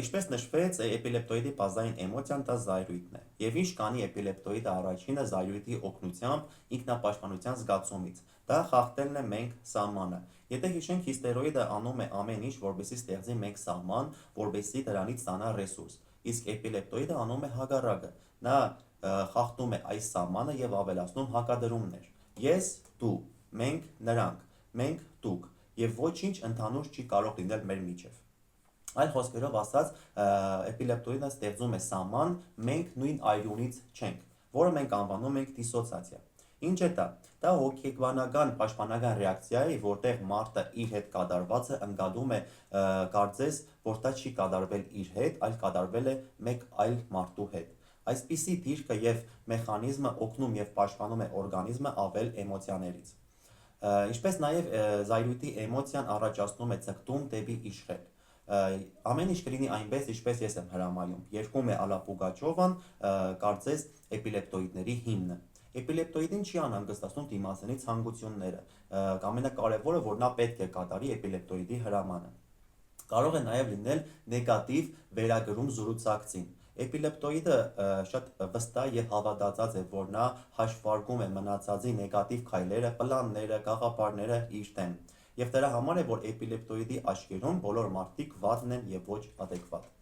Ինչպես նշվեց, էպիլեպտոիդի բազային էմոցիան դա զայրույթն է, եւ ինչ կանի էպիլեպտոիդը առաջինը զայրույթի օգնությամբ ինքնապաշտպանության զգացումից, դա խախտելն է մենք սահմանը։ Եթե հիշենք, հիստերոիդը անում է ամեն ինչ, որպեսզի ստեղծի մենք սահման, որպեսզի դրանից ստանա ռեսուրս, իսկ էպիլեպտոիդը անում է հակառակը, նա խախտում է այս սահմանը եւ ավելացնում հակադրումներ։ Ես, դու, մենք, նրանք, մենք, դուք, եւ ոչինչ ընդհանուր չի կարող լինել մեր միջև։ Այլ խոսքերով ասած, էպիլեպտոիդը ստեղծում է սահման, մենք նույն այրունից չենք, որը մենք անվանում ենք դիսոցիացիա։ Ինչ է դա։ Դա հոգեբանական պաշտպանական ռեակցիա է, որտեղ մարդը իր հետ կատարվածը ընկալում է, կարծես, որ դա չի կատարվել իր հետ, այլ կատարվել է մեկ այլ մարդու հետ։ Այսպիսի դիրքը եւ մեխանիզմը օգնում եւ պաշտպանում է օրգանիզմը ավել էմոցիաներից։ Ինչպես նաև զայրույթի էմոցիան առաջացնում է ձգտում դեպի իշխել։ Ամեն ինչ կլինի այնպես, ինչպես ես եմ հրամայում։ Երգում է Ալա Պուգաչովան, կարծես էպիլեպտոիդների հիմնը։ Էպիլեպտոիդին չի անհանգստացնում դիմացինի ցանկությունները, ամենակարևորը, որ նա պետք է կատարի էպիլեպտոիդի հրամանը։ Կարող է նաև լինել նեգատիվ վերագրում զրուցակցին։ Էպիլեպտոիդը շատ վստահ եւ հավատացած է, որ նա հաշվարկում է մնացածի նեգատիվ քայլերը, պլանները, գաղափարները իր դեմ։ Եվ դրա համար է, որ էպիլեպտոիդի աչքերում բոլոր մարդիկ վատն են եւ ոչ adekvat։